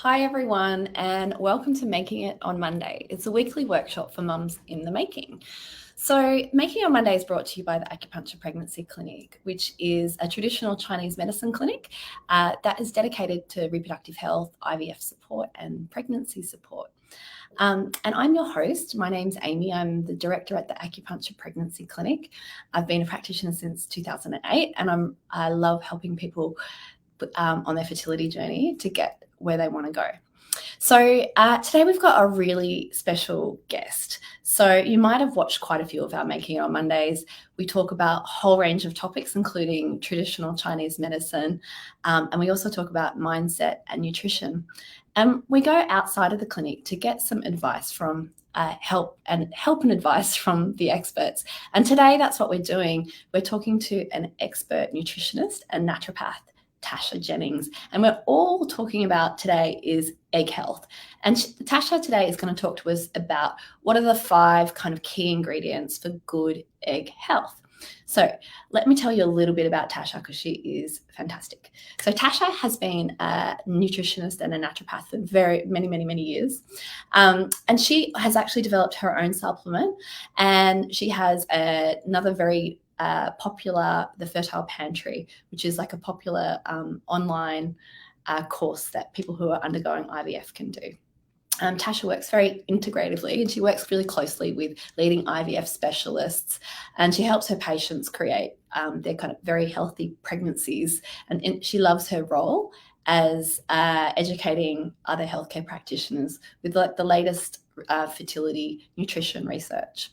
Hi everyone, and welcome to Making It on Monday. It's a weekly workshop for mums in the making. So Making It on Monday is brought to you by the Acupuncture Pregnancy Clinic, which is a traditional Chinese medicine clinic that is dedicated to reproductive health, IVF support and pregnancy support. And I'm your host. My name's Amy. I'm the director at the Acupuncture Pregnancy Clinic. I've been a practitioner since 2008, and I love helping people on their fertility journey to get where they want to go. So today we've got a really special guest. So you might have watched quite a few of our Making It on Mondays. We talk about a whole range of topics, including traditional Chinese medicine, and we also talk about mindset and nutrition. And we go outside of the clinic to get some advice from help and advice from the experts. And today that's what we're doing. We're talking to an expert nutritionist and naturopath, Tasha Jennings, and we're all talking about today is egg health. And Tasha today is going to talk to us about what are the 5 kind of key ingredients for good egg health. So let me tell you a little bit about Tasha because she is fantastic. So Tasha has been a nutritionist and a naturopath for many years. And she has actually developed her own supplement, and she has another very popular, the Fertile Pantry, which is like a popular online course that people who are undergoing IVF can do. Tasha works very integratively, and she works really closely with leading IVF specialists, and she helps her patients create their kind of very healthy pregnancies. And she loves her role as educating other healthcare practitioners with like the latest fertility nutrition research.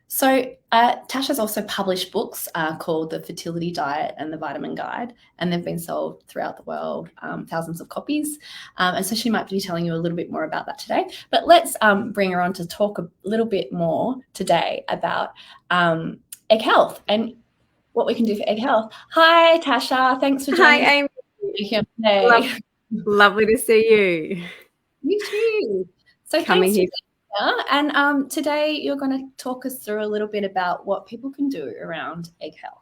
So Tasha's also published books called The Fertility Diet and The Vitamin Guide, and they've been sold throughout the world, thousands of copies. And so she might be telling you a little bit more about that today. But let's bring her on to talk a little bit more today about egg health and what we can do for egg health. Hi, Tasha. Thanks for joining us. Hi, Amy. Here today. Lovely to see you. You too. So Coming thanks here. And today you're going to talk us through a little bit about what people can do around egg health.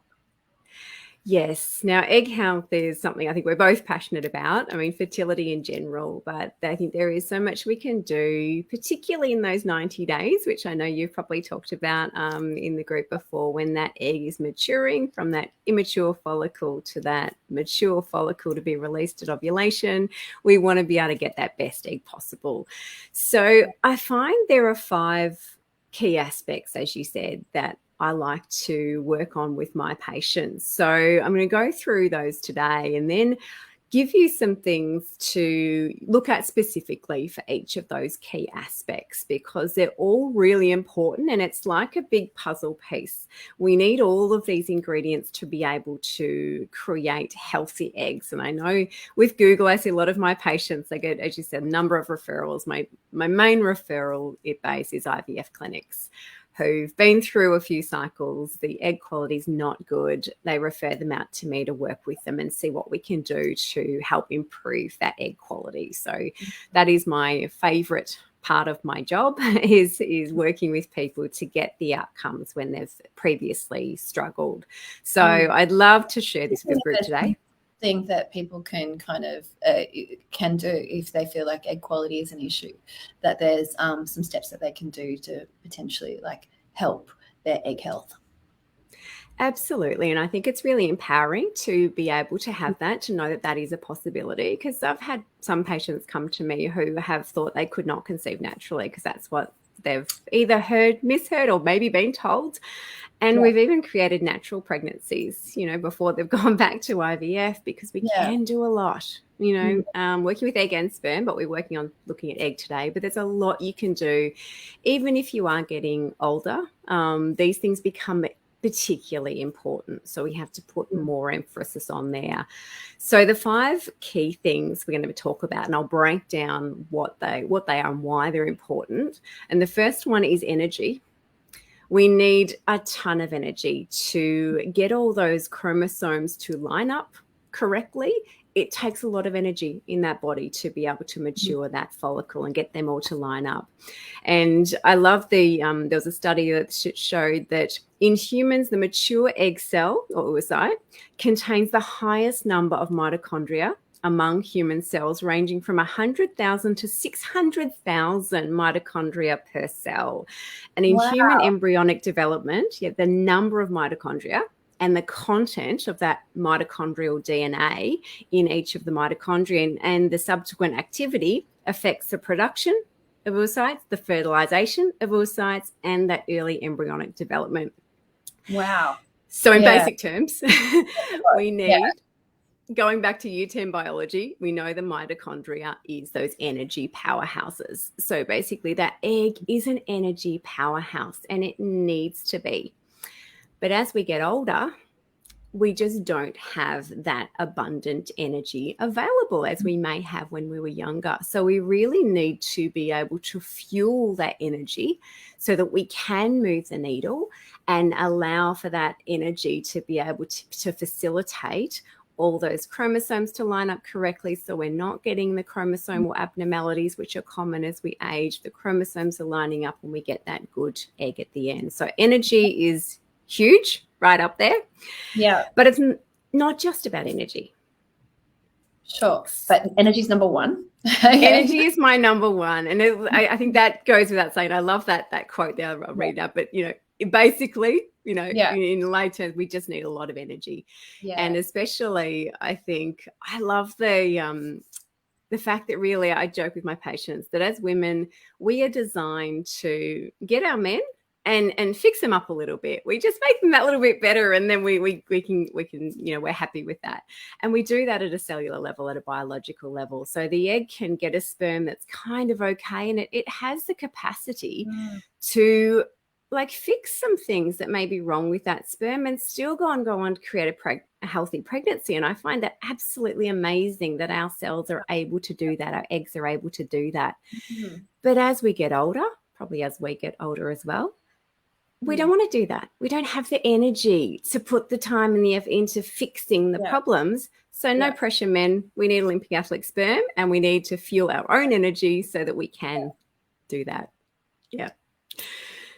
Yes. Now, egg health is something I think we're both passionate about. I mean, fertility in general, but I think there is so much we can do, particularly in those 90 days, which I know you've probably talked about in the group before, when that egg is maturing from that immature follicle to that mature follicle to be released at ovulation. We want to be able to get that best egg possible. So I find there are 5 key aspects, as you said, that I like to work on with my patients. So I'm going to go through those today and then give you some things to look at specifically for each of those key aspects, because they're all really important and it's like a big puzzle piece. We need all of these ingredients to be able to create healthy eggs. And I know with Google, I see a lot of my patients, they get, as you said, a number of referrals. My main referral base is IVF clinics who've been through a few cycles. The egg quality is not good. They refer them out to me to work with them and see what we can do to help improve that egg quality. So that is my favorite part of my job is working with people to get the outcomes when they've previously struggled. So I'd love to share this with the group today. Thing that people can kind of can do if they feel like egg quality is an issue, that there's some steps that they can do to potentially like help their egg health. Absolutely. And I think it's really empowering to be able to have that, to know that that is a possibility, because I've had some patients come to me who have thought they could not conceive naturally because that's what they've either misheard or maybe been told. And we've even created natural pregnancies, before they've gone back to IVF, because we can do a lot, working with egg and sperm, but we're working on looking at egg today. But there's a lot you can do. Even if you are getting older, these things become particularly important. So we have to put more emphasis on there. So the 5 key things we're going to talk about, and I'll break down what they are and why they're important. And the first one is energy. We need a ton of energy to get all those chromosomes to line up correctly. It takes a lot of energy in that body to be able to mature that follicle and get them all to line up. And I love there was a study that showed that in humans, the mature egg cell, or oocyte, contains the highest number of mitochondria among human cells ranging from 100,000 to 600,000 mitochondria per cell. And in human embryonic development, the number of mitochondria and the content of that mitochondrial DNA in each of the mitochondria and the subsequent activity affects the production of oocytes, the fertilization of oocytes, and that early embryonic development. Wow. So in basic terms, we need, going back to Year 10 biology, we know the mitochondria is those energy powerhouses. So basically that egg is an energy powerhouse, and it needs to be. But as we get older, we just don't have that abundant energy available as we may have when we were younger. So we really need to be able to fuel that energy so that we can move the needle and allow for that energy to be able to facilitate all those chromosomes to line up correctly, so we're not getting the chromosomal abnormalities, which are common as we age. The chromosomes are lining up and we get that good egg at the end. So energy is huge, right up there. Yeah. But it's not just about energy. Sure. But energy's number one. Energy is my number one. And I think that goes without saying. I love that quote there. I'll read that. But, basically, in lay terms, we just need a lot of energy. Yeah. And especially, I think, I love the fact that really I joke with my patients that as women, we are designed to get our men and fix them up a little bit. We just make them that little bit better, and then we can we're happy with that. And we do that at a cellular level, at a biological level. So the egg can get a sperm that's kind of okay, and it has the capacity to fix some things that may be wrong with that sperm and still go on to create a healthy pregnancy. And I find that absolutely amazing that our cells are able to do that. Our eggs are able to do that. Mm-hmm. But as we get older, probably as we get older as well, we don't want to do that. We don't have the energy to put the time and the effort into fixing the problems. So no pressure, men. We need Olympic athlete sperm, and we need to fuel our own energy so that we can do that. Yeah.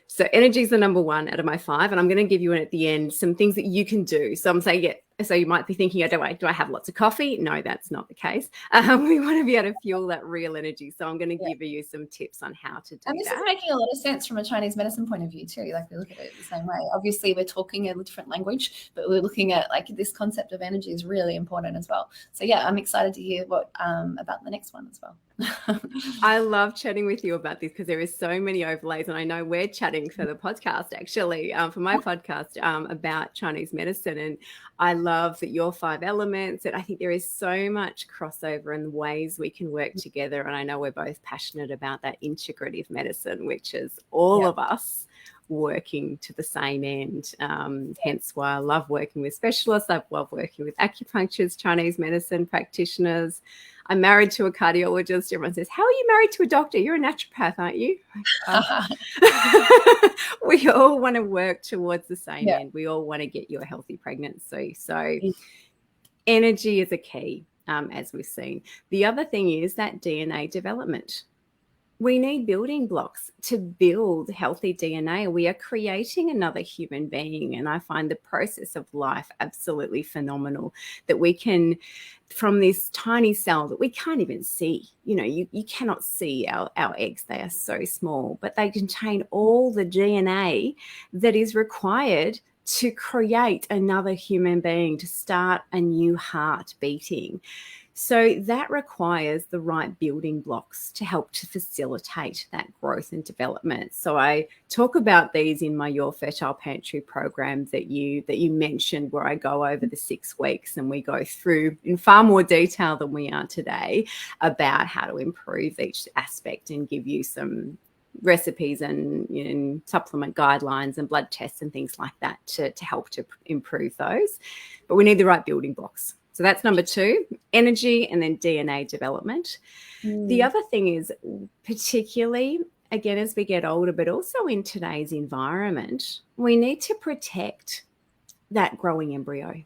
So energy is the number one out of my 5, and I'm going to give you at the end some things that you can do. So I'm saying, so you might be thinking, do I have lots of coffee? No, that's not the case. We want to be able to fuel that real energy. So I'm going to give you some tips on how to do that. And this is making a lot of sense from a Chinese medicine point of view too. We look at it the same way. Obviously, we're talking a different language, but we're looking at this concept of energy is really important as well. So I'm excited to hear what about the next one as well. I love chatting with you about this because there is so many overlays, and I know we're chatting for the podcast actually for my podcast about Chinese medicine, and I love that your 5 elements, and I think there is so much crossover and ways we can work together. And I know we're both passionate about that integrative medicine, which is all of us working to the same end. Hence why I love working with specialists. I love working with acupuncturists, Chinese medicine practitioners. I'm married to a cardiologist. Everyone says, how are you married to a doctor? You're a naturopath, aren't you? We all want to work towards the same end. We all want to get you a healthy pregnancy. So energy is a key, as we've seen. The other thing is that DNA development. We need building blocks to build healthy DNA. We are creating another human being. And I find the process of life absolutely phenomenal, that we can, from this tiny cell that we can't even see, you cannot see our eggs. They are so small, but they contain all the DNA that is required to create another human being, to start a new heart beating. So that requires the right building blocks to help to facilitate that growth and development. So I talk about these in my Your Fertile Pantry program that you mentioned, where I go over the 6 weeks and we go through in far more detail than we are today about how to improve each aspect and give you some recipes and supplement guidelines and blood tests and things like that to help to improve those. But we need the right building blocks. So that's number 2, energy, and then DNA development. The other thing is, particularly, again, as we get older, but also in today's environment, we need to protect that growing embryo,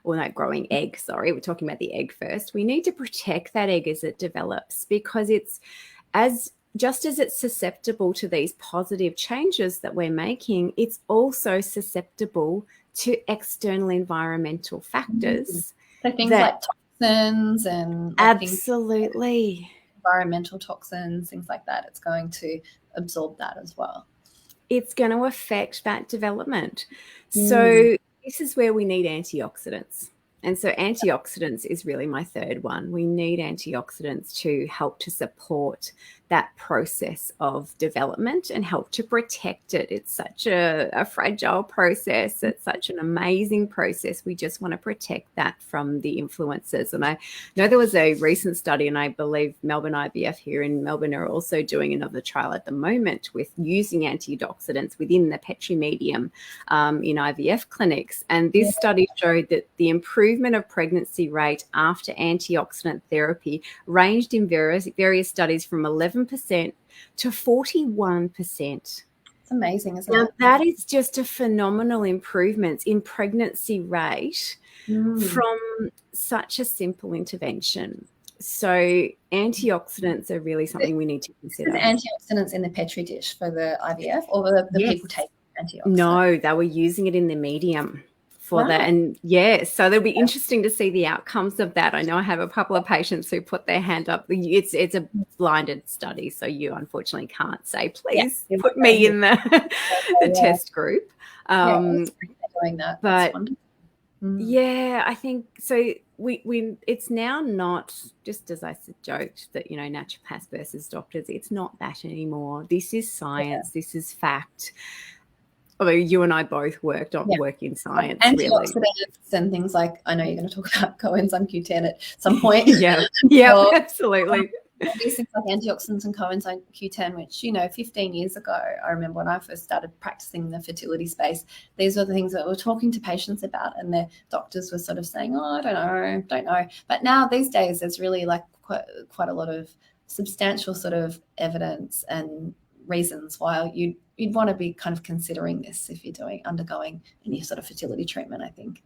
or that growing egg, sorry. We're talking about the egg first. We need to protect that egg as it develops, because it's just as it's susceptible to these positive changes that we're making, it's also susceptible to external environmental factors. So things like toxins and Absolutely. environmental toxins, things like that. It's going to absorb that as well. It's going to affect that development. So this is where we need antioxidants. And so antioxidants is really my third one. We need antioxidants to help to support that process of development and help to protect it. It's such a fragile process. It's such an amazing process. We just want to protect that from the influences. And I know there was a recent study, and I believe Melbourne IVF here in Melbourne are also doing another trial at the moment with using antioxidants within the Petri medium in IVF clinics. And this study showed that the improvement of pregnancy rate after antioxidant therapy ranged in various studies from 11% to 41%. It's amazing, isn't now, it? That is just a phenomenal improvement in pregnancy rate from such a simple intervention. So antioxidants are really something we need to consider. The antioxidants in the Petri dish for the IVF, or the people taking antioxidants? No, they were using it in the medium for that. And so it'll be interesting to see the outcomes of that. I know I have a couple of patients who put their hand up. It's a blinded study, so you unfortunately can't say, please put me in the test group. Doing that. But I think so. We it's now not, just as I joked that, naturopaths versus doctors, it's not that anymore. This is science. This is fact. Although you and I both work in science. Antioxidants and things like, I know you're going to talk about coenzyme Q10 at some point. Absolutely. These things like antioxidants and coenzyme Q10, which, 15 years ago, I remember when I first started practicing in the fertility space, these were the things that we're talking to patients about, and their doctors were sort of saying, oh, I don't know. But now these days, there's really like quite a lot of substantial sort of evidence and reasons why you'd want to be kind of considering this if you're undergoing any sort of fertility treatment, I think.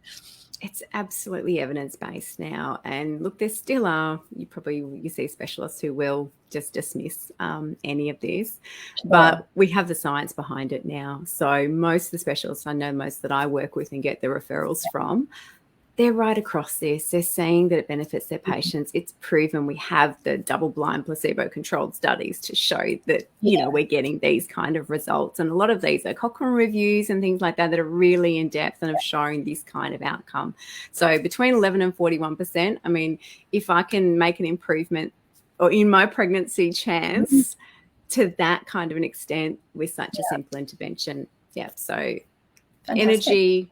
It's absolutely evidence-based now. And look, there still are, you see specialists who will just dismiss any of this, but we have the science behind it now. So most of the specialists, I know most that I work with and get the referrals from, they're right across this. They're saying that it benefits their patients. It's proven. We have the double-blind placebo-controlled studies to show that, we're getting these kind of results. And a lot of these are Cochrane reviews and things like that are really in-depth and have shown this kind of outcome. So between 11 and 41%, I mean, if I can make an improvement or in my pregnancy chance to that kind of an extent with such a simple intervention. So fantastic. Energy,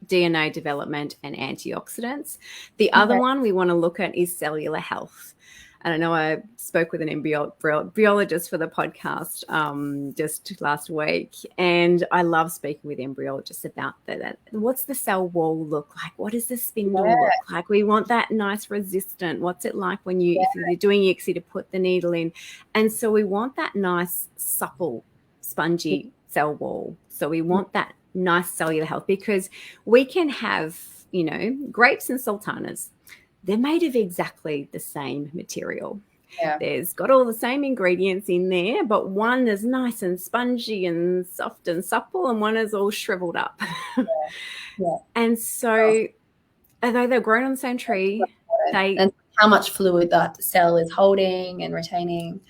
DNA development, and antioxidants. The other one we want to look at is cellular health. And I know I spoke with an embryologist for the podcast just last week, and I love speaking with embryologists about that. What's the cell wall look like? What does the spindle look like? We want that nice resistant. What's it like when if you're doing ICSI to put the needle in? And so we want that nice, supple, spongy cell wall. So we want that nice cellular health, because we can have, grapes and sultanas. They're made of exactly the same material. There's got all the same ingredients in there, but one is nice and spongy and soft and supple, and one is all shriveled up. And so although they're grown on the same tree, and how much fluid that cell is holding and retaining.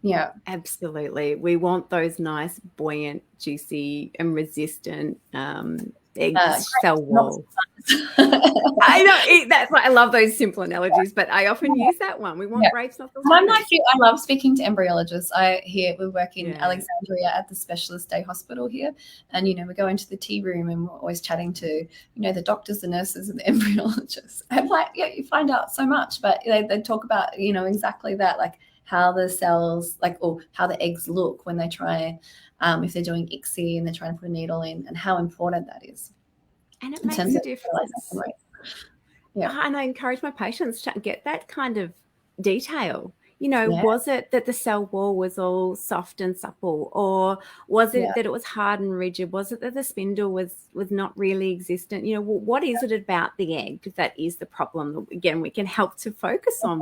Yeah, absolutely. We want those nice, buoyant, juicy, and resistant egg cell wall. I know that's why I love those simple analogies, but I often use that one. We want grapes, not the I'm like you. I love speaking to embryologists. We work in Alexandria at the Specialist Day Hospital here, and we go into the tea room and we're always chatting to the doctors, the nurses, and the embryologists. And you find out so much, but they talk about exactly that, like how the cells, or how the eggs look when they try, if they're doing ICSI and they're trying to put a needle in, and how important that is. And it makes a difference. And I encourage my patients to get that kind of detail. Was it that the cell wall was all soft and supple, or was it that it was hard and rigid? Was it that the spindle was not really existent? What is it about the egg that is the problem? Again, we can help to focus on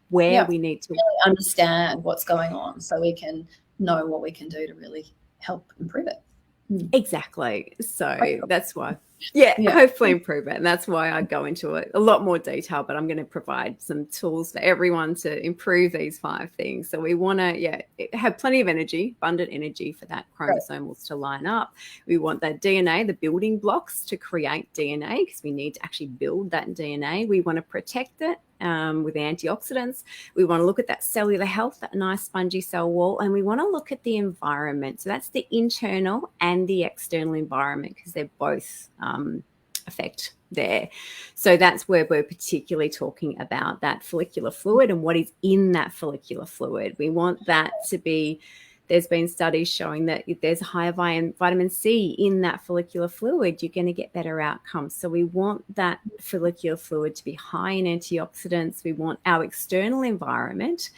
where we need to really understand what's going on, so we can know what we can do to really help improve it. Exactly. So that's why hopefully improve it. And that's why I go into it a lot more detail, but I'm going to provide some tools for everyone to improve these 5 things. So we want to have plenty of energy, abundant energy for that chromosomals to line up. We want that DNA, the building blocks to create DNA, because we need to actually build that DNA. We want to protect it with antioxidants. We want to look at that cellular health, that nice spongy cell wall, and we want to look at the environment. So that's the internal and the external environment, because they're both affect there. So that's where we're particularly talking about that follicular fluid and what is in that follicular fluid. We want that to be, there's been studies showing that if there's higher vitamin C in that follicular fluid, you're going to get better outcomes. So we want that follicular fluid to be high in antioxidants. We want our external environment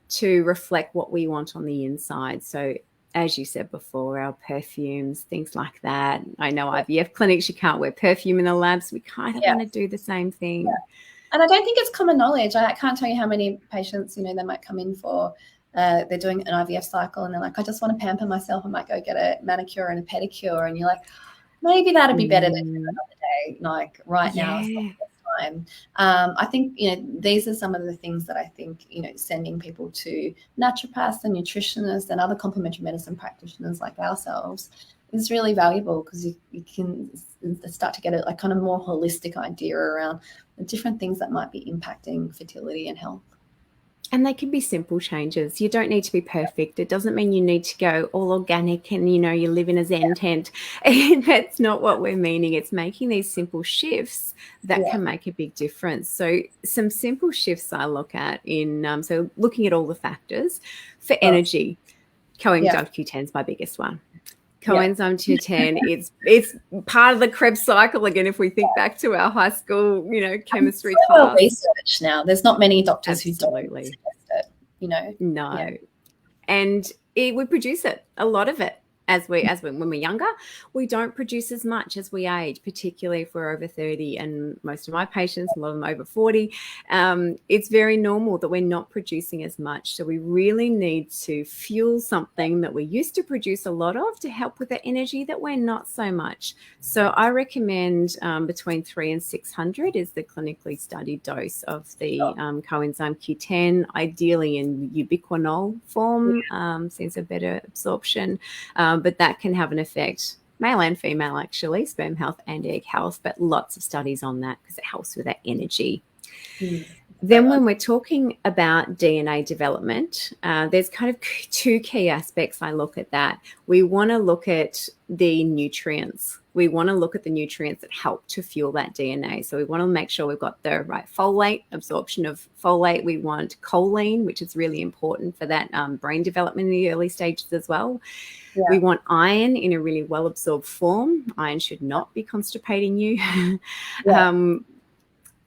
to reflect what we want on the inside. So as you said before, our perfumes, things like that. I know IVF clinics, you can't wear perfume in the labs. We kind of want to do the same thing. Yeah. And I don't think it's common knowledge. I can't tell you how many patients, they might come in for, they're doing an IVF cycle and they're like, I just want to pamper myself. I might go get a manicure and a pedicure. And you're like, maybe that'd be better than another day. Like right now is not the time. I think, these are some of the things that I think, sending people to naturopaths and nutritionists and other complementary medicine practitioners like ourselves is really valuable, because you can start to get a kind of more holistic idea around the different things that might be impacting fertility and health. And they can be simple changes. You don't need to be perfect. It doesn't mean you need to go all organic and, you live in a Zen tent. And that's not what we're meaning. It's making these simple shifts that can make a big difference. So some simple shifts I look at so looking at all the factors for energy. Coenzyme Q10 is my biggest one. Coenzyme Q10, it's part of the Krebs cycle. Again, if we think back to our high school, chemistry class. Well researched now. There's not many doctors who don't suggest it, No. Yeah. And we produce it, a lot of it. When we're younger, we don't produce as much as we age, particularly if we're over 30. And most of my patients, a lot of them over 40, it's very normal that we're not producing as much. So we really need to fuel something that we used to produce a lot of to help with the energy that we're not so much. So I recommend between 300 and 600 is the clinically studied dose of the coenzyme Q10, ideally in ubiquinol form, since a better absorption. But that can have an effect, male and female actually, sperm health and egg health, but lots of studies on that because it helps with that energy. Then when we're talking about DNA development, there's kind of 2 key aspects I look at that. We want to look at the nutrients. We want to look at the nutrients that help to fuel that DNA. So we want to make sure we've got the right folate, absorption of folate. We want choline, which is really important for that brain development in the early stages as well. Yeah. We want iron in a really well-absorbed form. Iron should not be constipating you.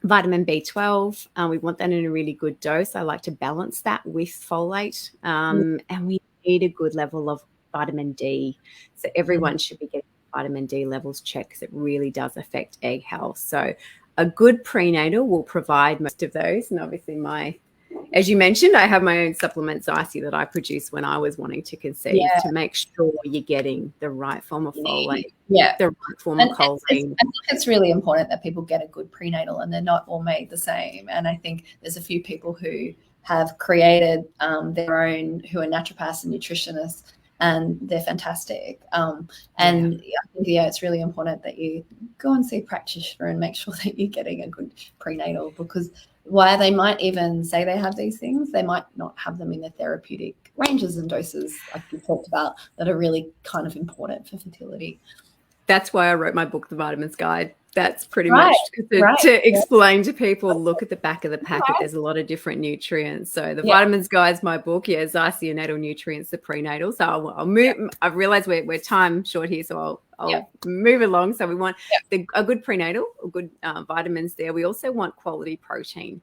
Vitamin B12, we want that in a really good dose. I like to balance that with folate. And we need a good level of vitamin D. So everyone should be getting vitamin D levels checked, because it really does affect egg health. So a good prenatal will provide most of those. And obviously as you mentioned, I have my own supplements, Icy, that I produced when I was wanting to conceive to make sure you're getting the right form of folate, the right form of choline. I think it's really important that people get a good prenatal, and they're not all made the same. And I think there's a few people who have created their own, who are naturopaths and nutritionists, and they're fantastic. I think, it's really important that you go and see a practitioner and make sure that you're getting a good prenatal, because while they might even say they have these things, they might not have them in the therapeutic ranges and doses like you talked about that are really kind of important for fertility. That's why I wrote my book, The Vitamins Guide. That's pretty much to explain to people, look at the back of the packet. There's a lot of different nutrients. So the Vitamins Guide is my book. Isocyanidal nutrients, the prenatal. So I'll move. I've realized we're time short here, so I'll move along. So we want a good prenatal, a good vitamins there. We also want quality protein.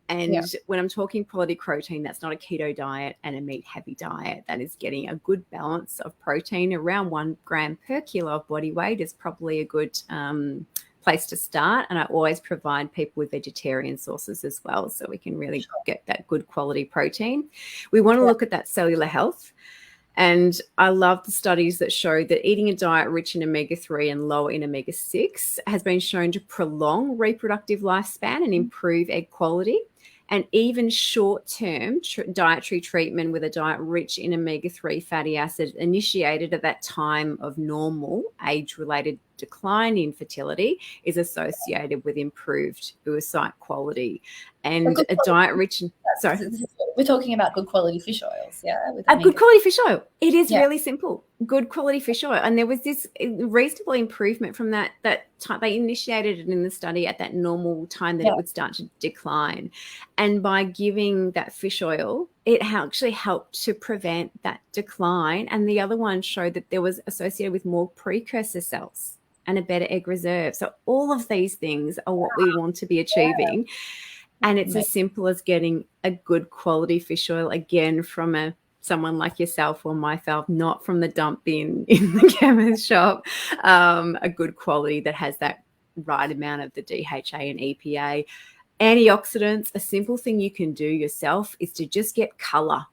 And when I'm talking quality protein, that's not a keto diet and a meat-heavy diet. That is getting a good balance of protein. Around 1 gram per kilo of body weight is probably a good place to start. And I always provide people with vegetarian sources as well, so we can really get that good quality protein. We want to look at that cellular health. And I love the studies that show that eating a diet rich in omega-3 and lower in omega-6 has been shown to prolong reproductive lifespan and improve egg quality. And even short-term dietary treatment with a diet rich in omega-3 fatty acids initiated at that time of normal age-related decline in fertility is associated with improved oocyte quality. And a diet rich in... Sorry. We're talking about good quality fish oils, yeah? A good quality fish oil. It is really simple. Good quality fish oil. And there was this reasonable improvement from that time. They initiated it in the study at that normal time that it would start to decline. And by giving that fish oil, it actually helped to prevent that decline. And the other one showed that there was associated with more precursor cells and a better egg reserve. So all of these things are what we want to be achieving. And it's as simple as getting a good quality fish oil, again, from someone like yourself or myself, not from the dump bin in the chemist shop, a good quality that has that right amount of the DHA and EPA. Antioxidants, a simple thing you can do yourself is to just get color.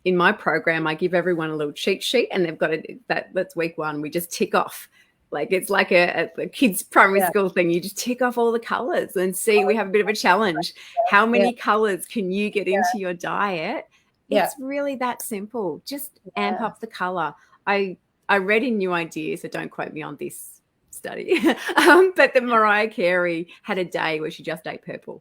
In my program, I give everyone a little cheat sheet, and they've got that's week 1. We just tick off. Like it's like a kid's primary school thing. You just tick off all the colors and see. We have a bit of a challenge. How many colors can you get into your diet? It's really that simple. Just amp up the color. I read in New Ideas, so don't quote me on this study, but that Mariah Carey had a day where she just ate purple.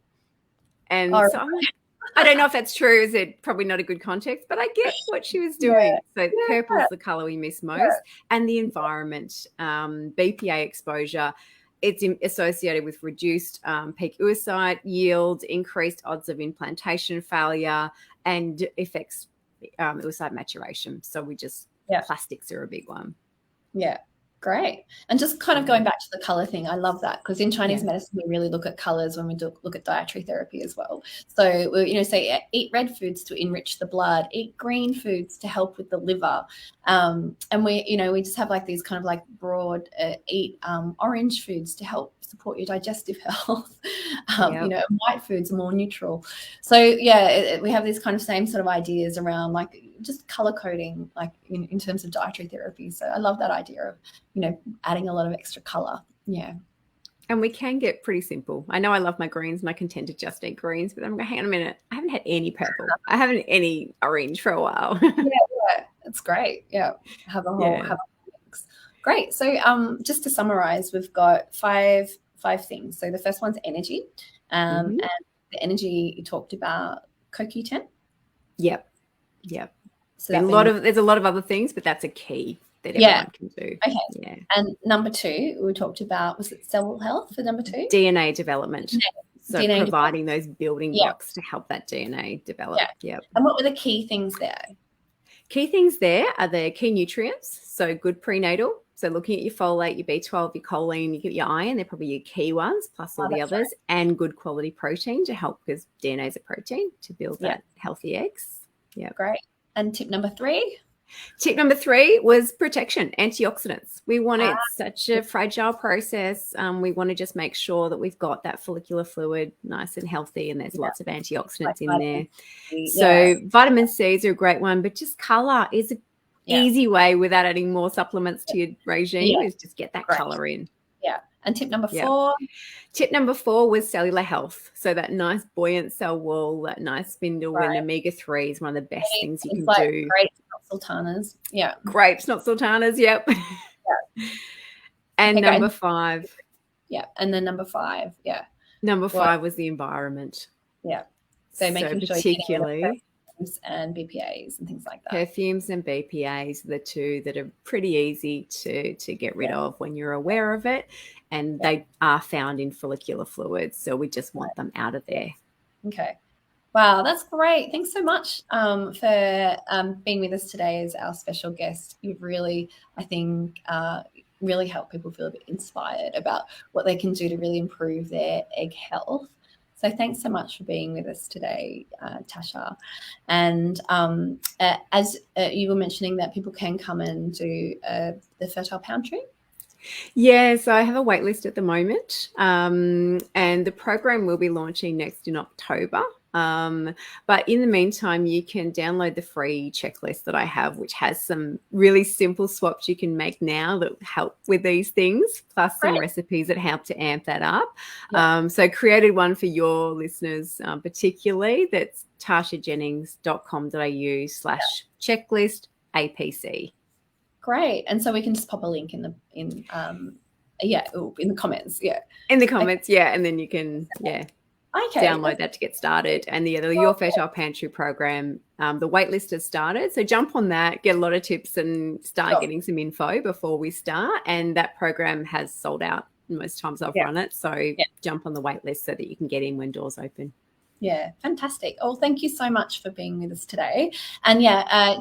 And so I'm like, I don't know if that's true. Is it probably not a good context, but I get what she was doing. So purple is the color we miss most. And the environment, BPA exposure, it's associated with reduced peak oocyte yield, increased odds of implantation failure, and affects oocyte maturation. So plastics are a big one. Yeah. Great. And just kind of going back to the color thing, I love that, because in Chinese medicine, we really look at colors when we look at dietary therapy as well. So, we say eat red foods to enrich the blood, eat green foods to help with the liver. And we just have like these kind of like broad, eat orange foods to help support your digestive health. And white foods are more neutral. So we have these kind of same sort of ideas around like just color coding, like in terms of dietary therapy. So I love that idea of, adding a lot of extra color. Yeah. And we can get pretty simple. I know I love my greens and I can tend to just eat greens, but I'm going, hang on a minute. I haven't had any purple. I haven't had any orange for a while. It's great. Yeah. Have a mix. Great. So just to summarize, we've got five things. So the first one's energy. And the energy you talked about, CoQ10. Yep. So there's a lot of other things, but that's a key that everyone can do. Okay. Yeah. And number 2, we talked about, was it cell health for number 2? DNA development. So providing those building blocks to help that DNA develop. Yeah. And what were the key things there? Key things there are the key nutrients. So good prenatal. So looking at your folate, your B12, your choline, your iron, they're probably your key ones, plus all the others, and good quality protein to help, because DNA is a protein, to build that healthy eggs. Yeah. Great. And tip number 3? Tip number 3 was protection, antioxidants. We want it's such a fragile process. We want to just make sure that we've got that follicular fluid nice and healthy, and there's lots of antioxidants in there. So vitamin C's are a great one, but just color is an easy way without adding more supplements to your regime is just get that color in. Yeah. And tip number 4? Tip number 4 was cellular health. So that nice buoyant cell wall, that nice spindle and omega-3 is one of the best things you can do. Grapes, not sultanas. Yeah. Grapes, not sultanas. Yep. And number 5. Yeah. And then number 5. Yeah. Number 5 was the environment. Yeah. So making sure particularly and BPAs and things like that. Perfumes and BPAs are the 2 that are pretty easy to get rid of when you're aware of it, and they are found in follicular fluids, so we just want them out of there. Okay. Wow, that's great. Thanks so much for being with us today as our special guest. You've really, I think, really helped people feel a bit inspired about what they can do to really improve their egg health. So thanks so much for being with us today, Tasha. And as you were mentioning that people can come and do the Fertile Pantry. Yeah, so I have a wait list at the moment, and the program will be launching next in October. But in the meantime, you can download the free checklist that I have, which has some really simple swaps you can make now that help with these things, plus some recipes that help to amp that up. So created one for your listeners particularly. That's tashajennings.com.au/checklist APC. Great. And so we can just pop a link in the comments. Yeah. In the comments, and then you can download that to get started. And the Your Fertile Pantry program, the waitlist has started. So jump on that, get a lot of tips and start getting some info before we start. And that program has sold out most times I've run it. So jump on the waitlist so that you can get in when doors open. Yeah, fantastic. Oh, thank you so much for being with us today. And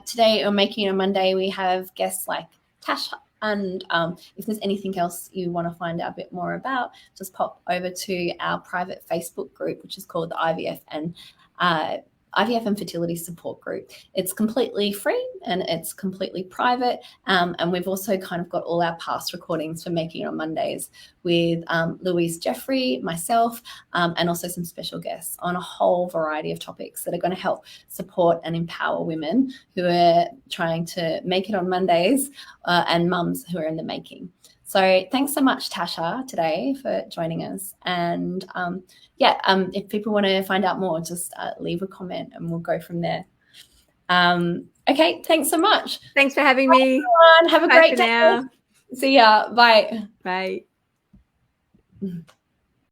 today on Making It on Monday, we have guests like Tasha. And if there's anything else you want to find out a bit more about, just pop over to our private Facebook group, which is called the IVF and Fertility Support Group. It's completely free and it's completely private. And we've also kind of got all our past recordings for Making It on Mondays with Louise Jeffrey, myself, and also some special guests on a whole variety of topics that are going to help support and empower women who are trying to make it on Mondays and mums who are in the making. So thanks so much, Tasha, today for joining us. And if people want to find out more, just leave a comment and we'll go from there. Okay, thanks so much. Thanks for having me. Everyone. Have a great day. See ya. Bye. Bye.